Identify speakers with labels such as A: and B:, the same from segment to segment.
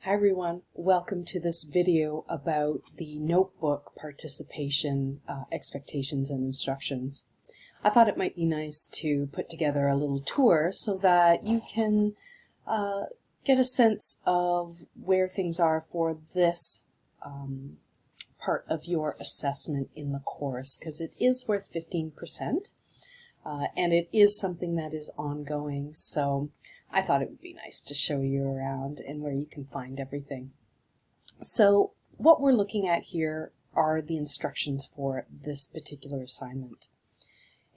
A: Hi everyone, welcome to this video about the notebook participation expectations and instructions. I thought it might be nice to put together a little tour so that you can get a sense of where things are for this part of your assessment in the course, because it is worth 15% and it is something that is ongoing. So I thought it would be nice to show you around and where you can find everything. So what we're looking at here are the instructions for this particular assignment.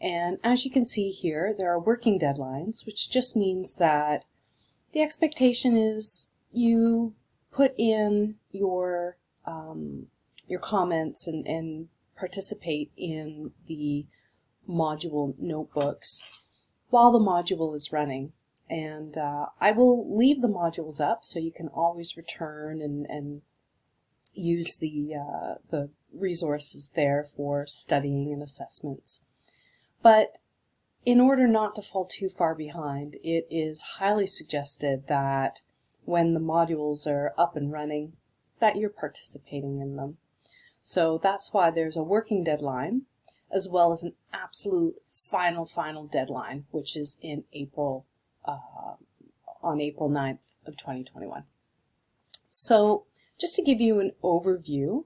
A: And as you can see here, there are working deadlines, which just means that the expectation is you put in your comments and participate in the module notebooks while the module is running. And I will leave the modules up so you can always return and use the resources there for studying and assessments. But in order not to fall too far behind, it is highly suggested that when the modules are up and running, that you're participating in them. So that's why there's a working deadline, as well as an absolute final deadline, which is in April. On April 9th of 2021. So just to give you an overview,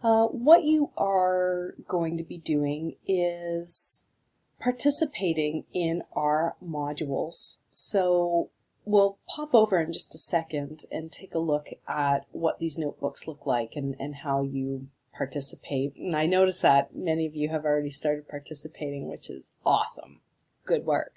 A: what you are going to be doing is participating in our modules. So we'll pop over in just a second and take a look at what these notebooks look like and how you participate. And I notice that many of you have already started participating, which is awesome. Good work.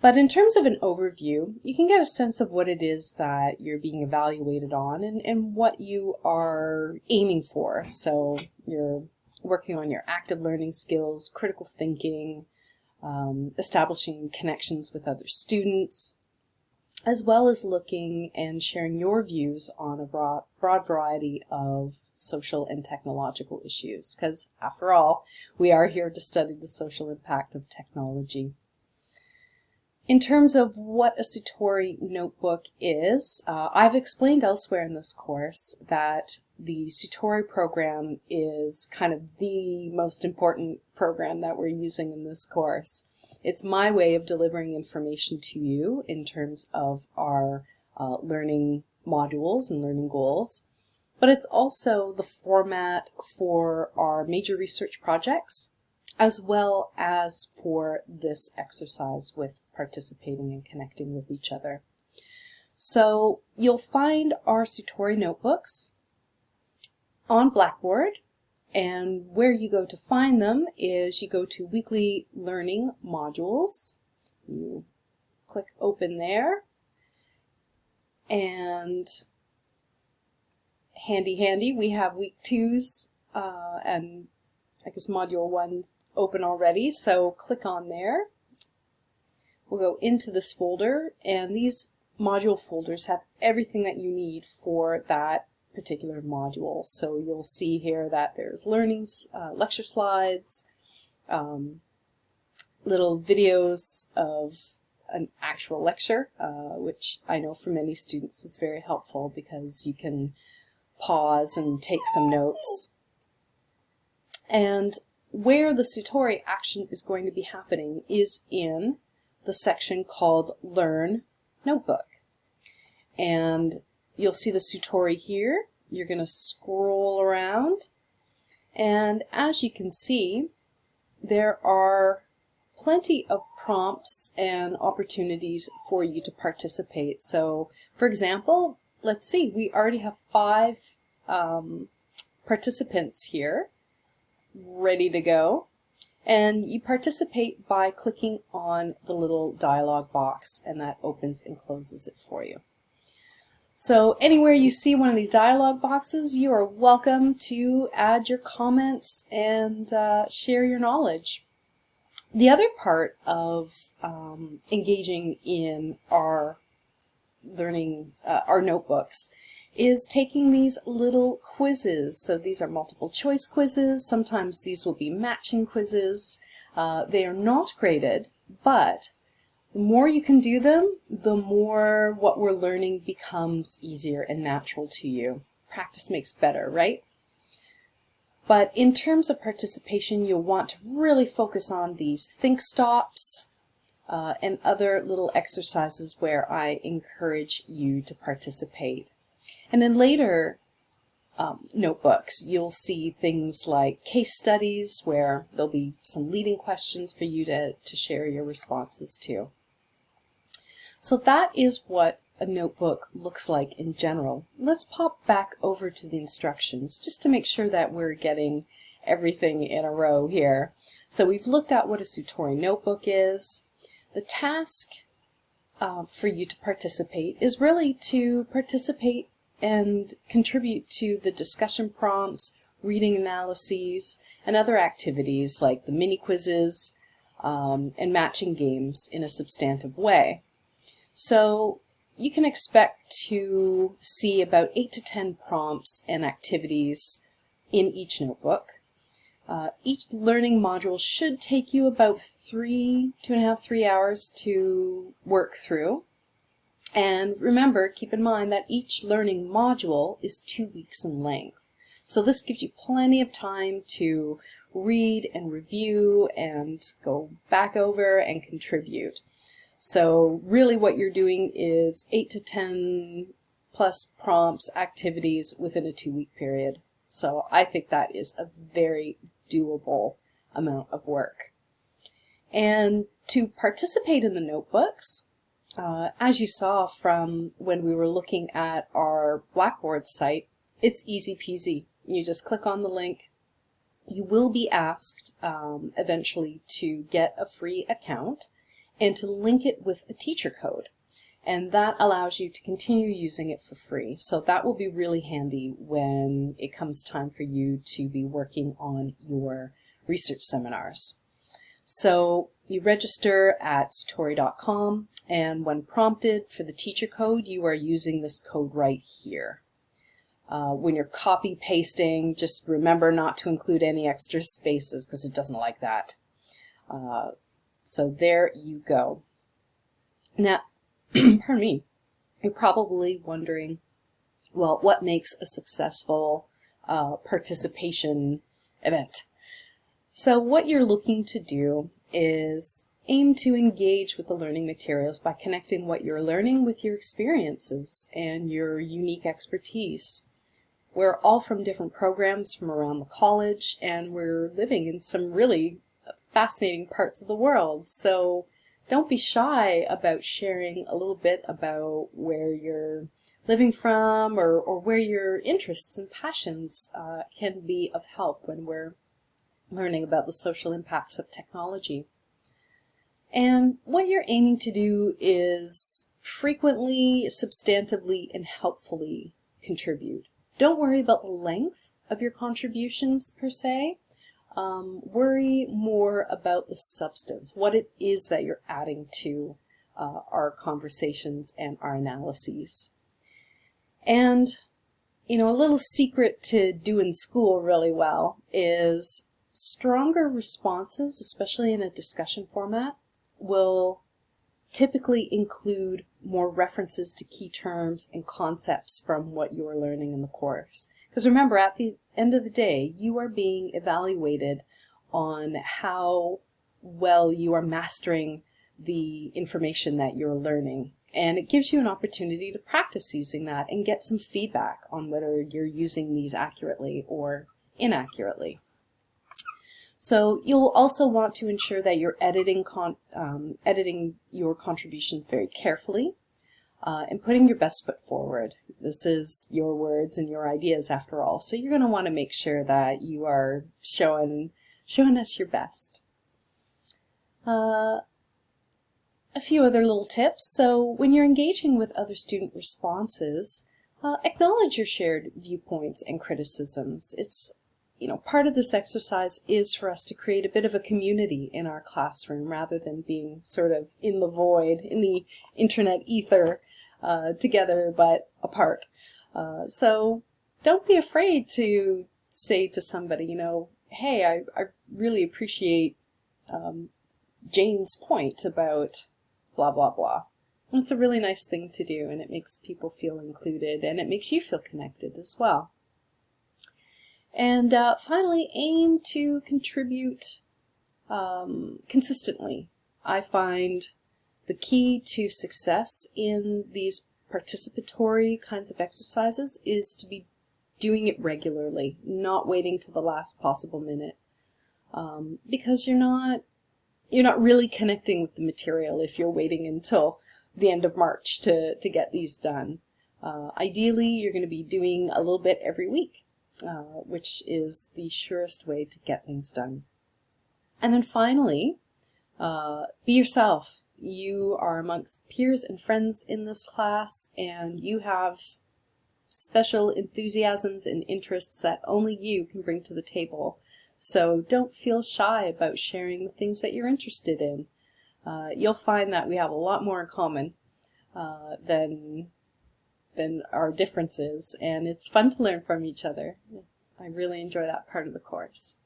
A: But in terms of an overview, you can get a sense of what it is that you're being evaluated on and what you are aiming for. So you're working on your active learning skills, critical thinking, establishing connections with other students, as well as looking and sharing your views on a broad variety of social and technological issues. Because after all, we are here to study the social impact of technology. In terms of what a Sutori notebook is, I've explained elsewhere in this course that the Sutori program is kind of the most important program that we're using in this course. It's my way of delivering information to you in terms of our learning modules and learning goals, but it's also the format for our major research projects, as well as for this exercise with participating and connecting with each other. So you'll find our Sutori notebooks on Blackboard, and where you go to find them is you go to Weekly Learning Modules. You click Open there, and handy, we have Week 2's and I guess Module 1's open already, so click on there. We'll go into this folder, and these module folders have everything that you need for that particular module. So you'll see here that there's learnings, lecture slides, little videos of an actual lecture, which I know for many students is very helpful because you can pause and take some notes. And where the Sutori action is going to be happening is in the section called Learn Notebook. And you'll see the Sutori here. You're going to scroll around, and as you can see, there are plenty of prompts and opportunities for you to participate. So, for example, let's see, we already have 5 participants here ready to go, and you participate by clicking on the little dialog box, and that opens and closes it for you. So anywhere you see one of these dialog boxes, you are welcome to add your comments and share your knowledge. The other part of engaging in our learning, our notebooks, is taking these little quizzes. So these are multiple choice quizzes. Sometimes these will be matching quizzes. They are not graded, but The more you can do them, the more what we're learning becomes easier and natural to you. Practice makes better, right? But in terms of participation, you'll want to really focus on these think stops and other little exercises where I encourage you to participate. And in later notebooks, you'll see things like case studies where there'll be some leading questions for you to share your responses to. So that is what a notebook looks like in general. Let's pop back over to the instructions just to make sure that we're getting everything in a row here. So we've looked at what a Sutori notebook is. The task for you to participate is really to participate and contribute to the discussion prompts, reading analyses, and other activities like the mini quizzes and matching games in a substantive way. So you can expect to see about 8 to 10 prompts and activities in each notebook. Each learning module should take you about 2.5, 3 hours to work through. And remember, keep in mind that each learning module is 2 weeks in length. So this gives you plenty of time to read and review and go back over and contribute. So really what you're doing is 8 to 10 plus prompts, activities within a 2-week period. So I think that is a very doable amount of work. And to participate in the notebooks, as you saw from when we were looking at our Blackboard site, it's easy peasy. You just click on the link. You will be asked eventually to get a free account and to link it with a teacher code. And that allows you to continue using it for free. So that will be really handy when it comes time for you to be working on your research seminars. So you register at sutori.com, and when prompted for the teacher code, you are using this code right here. When you're copy pasting, just remember not to include any extra spaces because it doesn't like that. So there you go. Now, pardon me, you're probably wondering, well, what makes a successful participation event? So what you're looking to do is aim to engage with the learning materials by connecting what you're learning with your experiences and your unique expertise. We're all from different programs from around the college, and we're living in some really fascinating parts of the world. So don't be shy about sharing a little bit about where you're living from or where your interests and passions can be of help when we're learning about the social impacts of technology. And what you're aiming to do is frequently, substantively, and helpfully contribute. Don't worry about the length of your contributions per se. Worry more about the substance, what it is that you're adding to our conversations and our analyses. And, you know, a little secret to doing school really well is stronger responses, especially in a discussion format, will typically include more references to key terms and concepts from what you're learning in the course. Because remember, at the end of the day, you are being evaluated on how well you are mastering the information that you're learning. And it gives you an opportunity to practice using that and get some feedback on whether you're using these accurately or inaccurately. So you'll also want to ensure that you're editing your contributions very carefully and putting your best foot forward. This is your words and your ideas after all, so you're going to want to make sure that you are showing us your best. A few other little tips. So when you're engaging with other student responses, acknowledge your shared viewpoints and criticisms. It's part of this exercise is for us to create a bit of a community in our classroom rather than being sort of in the void, in the internet ether, together but apart. So don't be afraid to say to somebody, hey, I really appreciate Jane's point about blah, blah, blah. And it's a really nice thing to do, and it makes people feel included, and it makes you feel connected as well. And finally, aim to contribute consistently. I find the key to success in these participatory kinds of exercises is to be doing it regularly, not waiting to the last possible minute, because you're not really connecting with the material if you're waiting until the end of March to get these done. Ideally, you're going to be doing a little bit every week, which is the surest way to get things done. And then finally, be yourself. You are amongst peers and friends in this class, and you have special enthusiasms and interests that only you can bring to the table. So don't feel shy about sharing the things that you're interested in. You'll find that we have a lot more in common than our differences, and it's fun to learn from each other. I really enjoy that part of the course.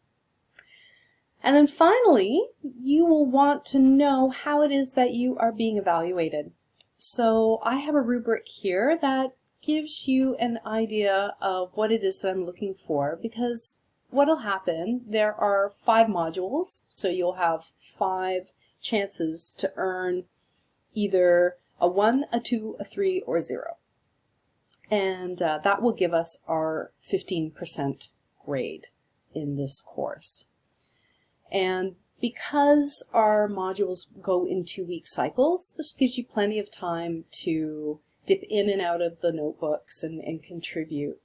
A: And then finally, you will want to know how it is that you are being evaluated. So I have a rubric here that gives you an idea of what it is that I'm looking for, because what'll happen, there are 5 modules, so you'll have 5 chances to earn either a 1, a 2, a 3, or 0. And that will give us our 15% grade in this course. And because our modules go in 2-week cycles, this gives you plenty of time to dip in and out of the notebooks and contribute.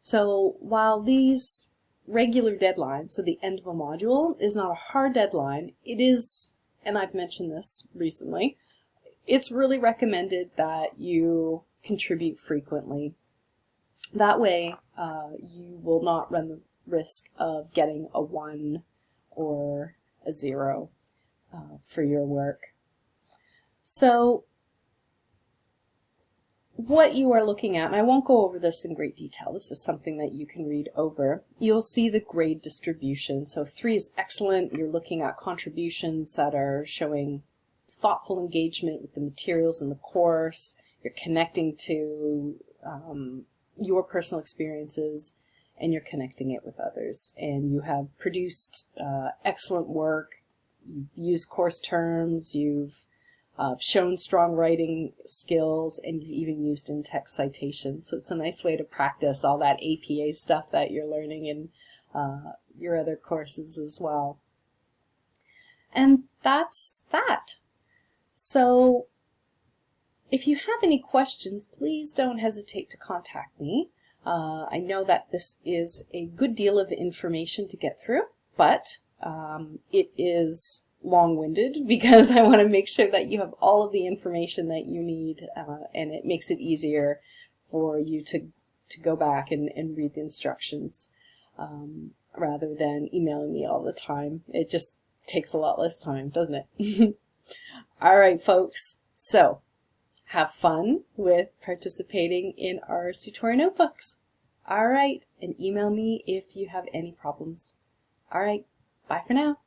A: So while these regular deadlines, so the end of a module, is not a hard deadline, it is, and I've mentioned this recently, it's really recommended that you contribute frequently. That way, you will not run the risk of getting a 1 or a 0 for your work. So what you are looking at, and I won't go over this in great detail, this is something that you can read over, you'll see the grade distribution. So 3 is excellent. You're looking at contributions that are showing thoughtful engagement with the materials in the course. You're connecting to your personal experiences, and you're connecting it with others. And you have produced excellent work. You've used course terms. You've shown strong writing skills, and you've even used in-text citations. So it's a nice way to practice all that APA stuff that you're learning in your other courses as well. And that's that. So if you have any questions, please don't hesitate to contact me. I know that this is a good deal of information to get through, but it is long-winded because I want to make sure that you have all of the information that you need, and it makes it easier for you to go back and read the instructions rather than emailing me all the time. It just takes a lot less time, doesn't it? All right, folks. So have fun with participating in our Sutori Notebooks. All right, and email me if you have any problems. All right, bye for now.